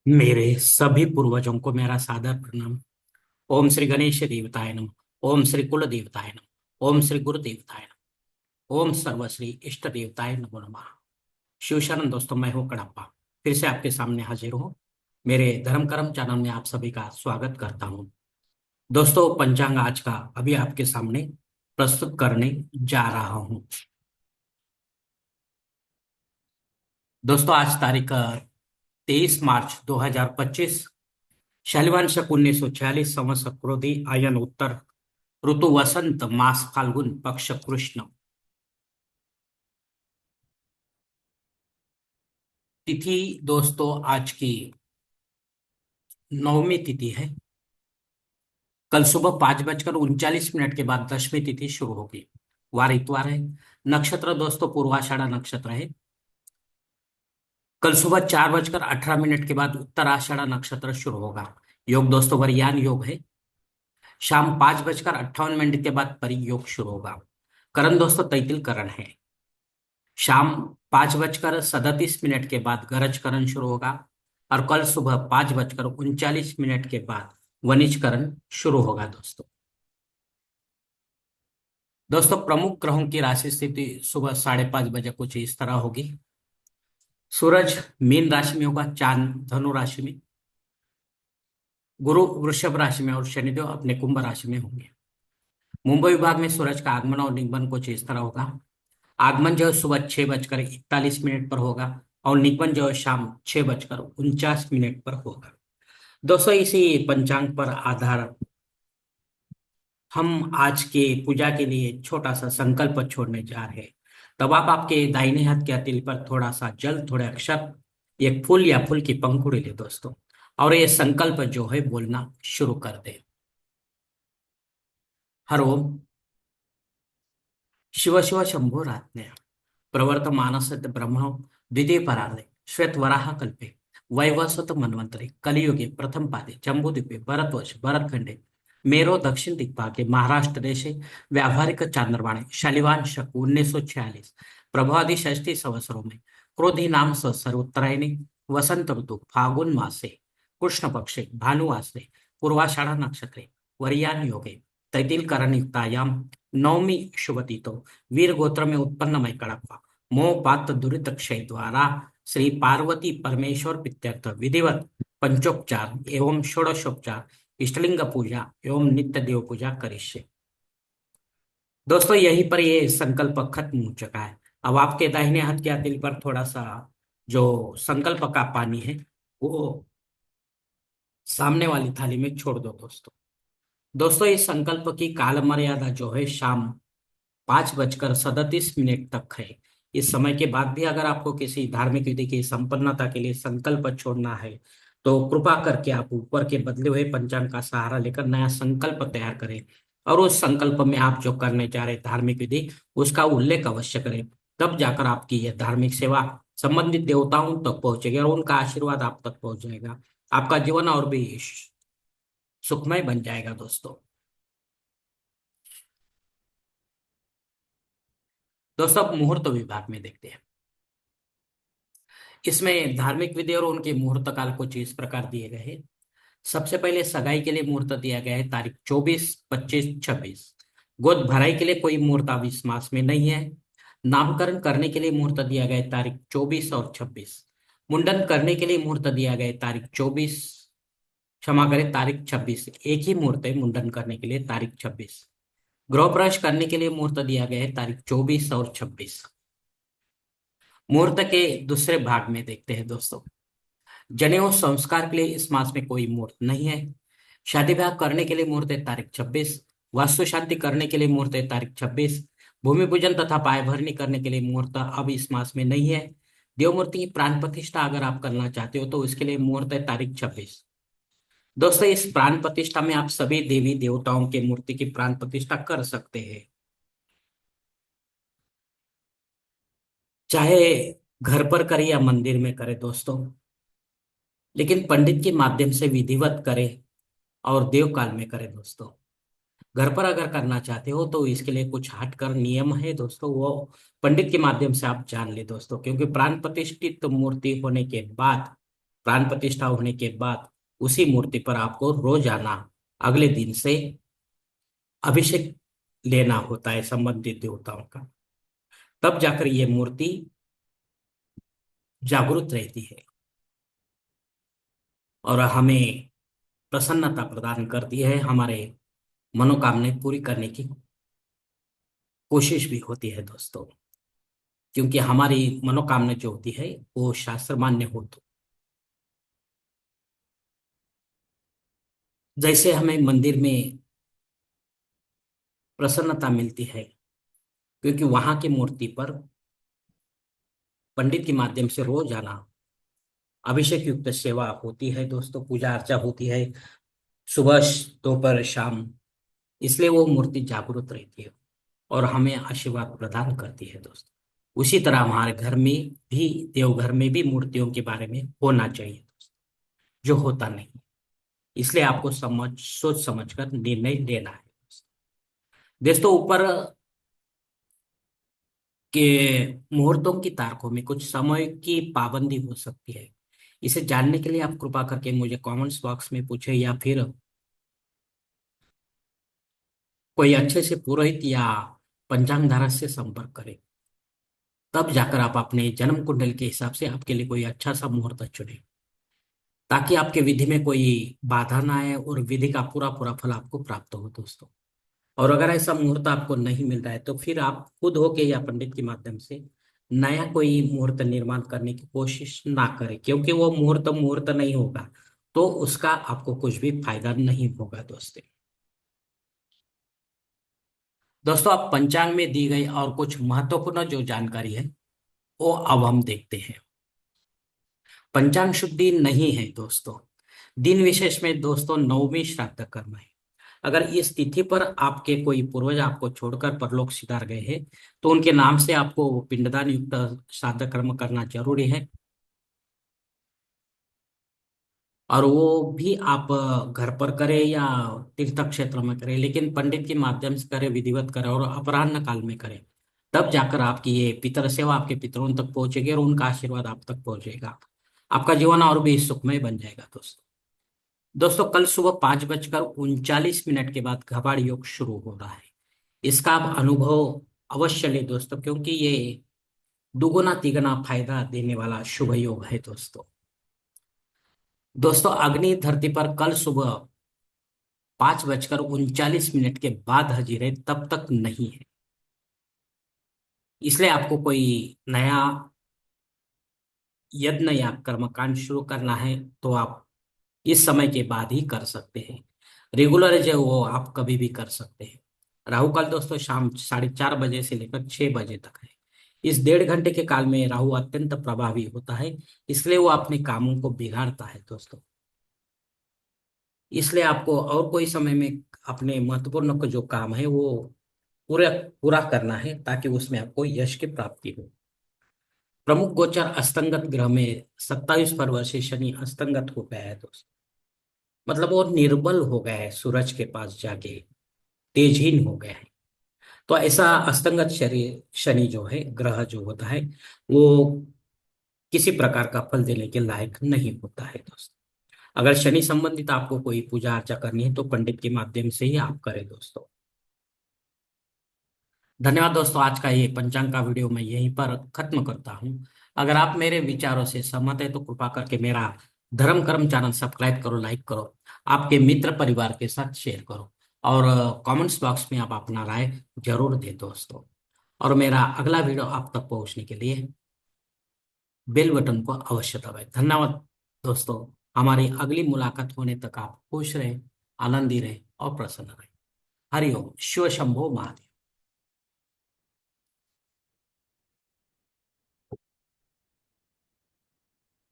मेरे सभी पूर्वजों को मेरा सादर प्रणाम। ओम श्री गणेश देवताय नमः। ओम श्री कुल देवताय नमः। ओम श्री गुरु देवताय नमः। ओम सर्वश्री इष्ट देवताय नमो नमः। शिवशरण दोस्तों, मैं हूँ कड़प्पा। फिर से आपके सामने हाजिर हूँ। मेरे धर्म कर्म चैनल में आप सभी का स्वागत करता हूँ। दोस्तों, पंचांग आज का अभी आपके सामने प्रस्तुत करने जा रहा हूँ। दोस्तों, आज तारीख 23 मार्च 2025, शालिवान शक 1946, संवत्सर क्रोधी आयन उत्तर, ऋतु वसंत, मास फाल्गुन, पक्ष कृष्ण। तिथि दोस्तों आज की नवमी तिथि है। कल सुबह 5:39 के बाद दसवीं तिथि शुरू होगी। वार इतवार है। नक्षत्र दोस्तों पूर्वाषाढ़ा नक्षत्र है। कल सुबह 4:18 के बाद उत्तराषाढ़ा नक्षत्र शुरू होगा। योग दोस्तों वरयान योग है। शाम 5:58 के बाद परियोग शुरू होगा। करण दोस्तों तैतिल करण है। शाम 5:37 के बाद गरज करण शुरू होगा। और कल सुबह 5:39 के बाद वनिज करण शुरू होगा। दोस्तों प्रमुख ग्रहों की राशि स्थिति सुबह 5:30 बजे कुछ इस तरह होगी। सूरज मीन राशि में होगा, चांद धनु राशि में, गुरु वृषभ राशि में और शनिदेव अपने कुंभ राशि में होंगे। मुंबई विभाग में सूरज का आगमन और निगमन कुछ इस तरह होगा। आगमन जो है सुबह 6:41 पर होगा और निगमन जो है शाम 6:49 पर होगा। दोस्तों, इसी पंचांग पर आधार हम आज के पूजा के लिए छोटा सा संकल्प छोड़ने जा रहे हैं। तब आप आपके दाहिने हाथ के हथेली पर थोड़ा सा जल, थोड़े अक्षर, एक फूल या फूल की पंखुड़ी ले दोस्तों, और ये संकल्प जो है बोलना शुरू कर दे। हर ओम शिव शिव शंभो रात्ने प्रवर्तमानस्य ब्रह्मणो द्वितीय परार्धे श्वेत वराह कल्पे वैवस्वत मन्वंतरे कलियुगे प्रथम पादे जम्बूद्वीपे भरतवर्ष भरतखंडे मेरो दक्षिण दिग्भागे महाराष्ट्र देशे व्यावहारिक चांद्रमाणे शालिवान शक 1946 प्रभादि षष्ठी संवत्सरों में क्रोधी नाम संवत्सर उत्तरायणी वसंत ऋतु फागुन मासे कृष्ण पक्षे भानुवासरे पूर्वाषाढ़ नक्षत्रे वरियान योगे तैतिल करण युक्तायाम नवमी शुभती तो वीर गोत्र में उत्पन्न मैं कड़प्पा मोह पात दुरित क्षय द्वारा श्री पार्वती परमेश्वर प्रीत्यर्थ विधिवत पंचोपचार एवं षोडशोपचार इष्टलिंग पूजा एवं नित्य देव पूजा करिष्ये। दोस्तों, यहीं पर ये संकल्प खत्म हो चुका है। अब आपके दाहिने हाथ के दिल पर थोड़ा सा जो संकल्प का पानी है वो सामने वाली थाली में छोड़ दो दोस्तों। दोस्तों, इस संकल्प की काल मर्यादा जो है शाम 5:37 तक है। इस समय के बाद भी अगर आपको किसी धार्मिक विधि की संपन्नता के लिए संकल्प छोड़ना है तो कृपा करके आप ऊपर के बदले हुए पंचांग का सहारा लेकर नया संकल्प तैयार करें और उस संकल्प में आप जो करने जा रहे धार्मिक विधि उसका उल्लेख अवश्य करें। तब जाकर आपकी यह धार्मिक सेवा संबंधित देवताओं तक पहुंचेगी और उनका आशीर्वाद आप तक पहुंच जाएगा। आपका जीवन और भी सुखमय बन जाएगा दोस्तों। दोस्तों, अब मुहूर्त विभाग में देखते हैं। इसमें धार्मिक विधि और उनके मुहूर्त काल कुछ इस प्रकार दिए गए हैं। सबसे पहले सगाई के लिए मुहूर्त दिया गया है तारीख 24, 25, 26। गोद भराई के लिए कोई मुहूर्त अब इस मास में नहीं है। नामकरण करने के लिए मुहूर्त दिया गया है तारीख 24 और 26। मुंडन करने के लिए मुहूर्त दिया गया है तारीख 24, क्षमा करें तारीख 26। एक ही मुहूर्त है मुंडन करने के लिए तारीख 26। गृह प्रवेश करने के लिए मुहूर्त दिया गया है तारीख 24 और 26। मुहूर्त के दूसरे भाग में देखते हैं दोस्तों। जनेऊ संस्कार के लिए इस मास में कोई मुहूर्त नहीं है। शादी ब्याह करने के लिए मुहूर्त है तारीख 26। वास्तु शांति करने के लिए मुहूर्त है तारीख 26। भूमि पूजन तथा पाय भरनी करने के लिए मुहूर्त अब इस मास में नहीं है। देव मूर्ति की प्राण प्रतिष्ठा अगर आप करना चाहते हो तो इसके लिए मुहूर्त है तारीख 26। दोस्तों, इस प्राण प्रतिष्ठा में आप सभी देवी देवताओं के मूर्ति की प्राण प्रतिष्ठा कर सकते हैं, चाहे घर पर करे या मंदिर में करे दोस्तों, लेकिन पंडित के माध्यम से विधिवत करे और देव काल में करे दोस्तों। घर पर अगर करना चाहते हो तो इसके लिए कुछ हटकर नियम है दोस्तों, वो पंडित के माध्यम से आप जान ले दोस्तों, क्योंकि प्राण प्रतिष्ठित मूर्ति होने के बाद प्राण प्रतिष्ठा होने के बाद उसी मूर्ति पर आपको रोजाना अगले दिन से अभिषेक लेना होता है संबंधित देवताओं का। तब जाकर ये मूर्ति जागृत रहती है और हमें प्रसन्नता प्रदान करती है, हमारे मनोकामनाएं पूरी करने की कोशिश भी होती है दोस्तों। क्योंकि हमारी मनोकामना जो होती है वो शास्त्र मान्य हो, तो जैसे हमें मंदिर में प्रसन्नता मिलती है क्योंकि वहां की मूर्ति पर पंडित के माध्यम से रोजाना अभिषेक युक्त सेवा होती है दोस्तों, पूजा अर्चा होती है सुबह दोपहर शाम। इसलिए वो मूर्ति जागृत रहती है और हमें आशीर्वाद प्रदान करती है दोस्तों। उसी तरह हमारे घर में भी, देवघर में भी मूर्तियों के बारे में होना चाहिए दोस्तों, जो होता नहीं। इसलिए आपको सोच समझ कर निर्णय लेना है दोस्तों। ऊपर के मुहूर्तों की तारीखों में कुछ समय की पाबंदी हो सकती है। इसे जानने के लिए आप कृपा करके मुझे कमेंट्स बॉक्स में पूछे या फिर कोई अच्छे से पुरोहित या पंचांग धारक से संपर्क करें। तब जाकर आप अपने जन्म कुंडल के हिसाब से आपके लिए कोई अच्छा सा मुहूर्त चुने, ताकि आपके विधि में कोई बाधा ना आए और विधि का पूरा पूरा फल आपको प्राप्त हो दोस्तों। और अगर ऐसा मुहूर्त आपको नहीं मिल रहा है तो फिर आप खुद होके या पंडित के माध्यम से नया कोई मुहूर्त निर्माण करने की कोशिश ना करें, क्योंकि वो मुहूर्त मुहूर्त नहीं होगा तो उसका आपको कुछ भी फायदा नहीं होगा दोस्तों। दोस्तों आप पंचांग में दी गई और कुछ महत्वपूर्ण जो जानकारी है वो अब हम देखते हैं। पंचांग शुद्धि नहीं है दोस्तों। दिन विशेष में दोस्तों नवमी श्राद्ध कर्म है। अगर इस तिथि पर आपके कोई पूर्वज आपको छोड़कर परलोक सिधार गए हैं तो उनके नाम से आपको पिंडदान युक्त श्राद्ध कर्म करना जरूरी है। और वो भी आप घर पर करें या तीर्थ क्षेत्र में करें, लेकिन पंडित के माध्यम से करें, विधिवत करें और अपराह्न काल में करें। तब जाकर आपकी ये पितर सेवा आपके पितरों तक पहुंचेगी और उनका आशीर्वाद आप तक पहुंचेगा। आपका जीवन और भी सुखमय बन जाएगा दोस्तों। दोस्तों कल सुबह 5:39 के बाद घबाड़ योग शुरू हो रहा है। इसका आप अनुभव अवश्य ले दोस्तों, क्योंकि ये दुगुना तिगुना फायदा देने वाला शुभ योग है दोस्तों। दोस्तों अग्नि धरती पर कल सुबह 5:39 के बाद हाजिर है, तब तक नहीं है। इसलिए आपको कोई नया यज्ञ या कर्मकांड शुरू करना है तो आप इस समय के बाद ही कर सकते हैं। रेगुलर जो वो आप कभी भी कर सकते हैं। राहु काल दोस्तों शाम 4:30 से लेकर 6 बजे तक है। इस 1.5 घंटे के काल में राहु अत्यंत प्रभावी होता है, इसलिए वो अपने कामों को बिगाड़ता है दोस्तों। इसलिए आपको और कोई समय में अपने महत्वपूर्ण जो काम है वो पूरा पूरा करना है, ताकि उसमें आपको यश की प्राप्ति हो। प्रमुख गोचर अस्तंगत ग्रह में 27 फरवरी से शनि अस्तंगत हो गया है दोस्तों। मतलब वो निर्बल हो गया है, सूरज के पास जाके तेजहीन हो गया है। तो ऐसा अस्तंगत शरीर शनि जो है, ग्रह जो होता है, वो किसी प्रकार का फल देने के लायक नहीं होता है दोस्तों। अगर शनि संबंधित आपको कोई पूजा अर्चा करनी है तो पंडित के माध्यम से ही आप करें दोस्तों। धन्यवाद दोस्तों। आज का ये पंचांग का वीडियो मैं यहीं पर खत्म करता हूँ। अगर आप मेरे विचारों से सहमत है तो कृपा करके मेरा धर्म कर्म चैनल सब्सक्राइब करो, लाइक करो, आपके मित्र परिवार के साथ शेयर करो और कमेंट्स बॉक्स में आप अपना राय जरूर दें दोस्तों। और मेरा अगला वीडियो आप तक पहुंचने के लिए बेल बटन को अवश्य दबाएं। धन्यवाद दोस्तों। हमारी अगली मुलाकात होने तक आप खुश रहें, आनंदी रहें और प्रसन्न रहें। हरिओम। शिव शंभो महादेव।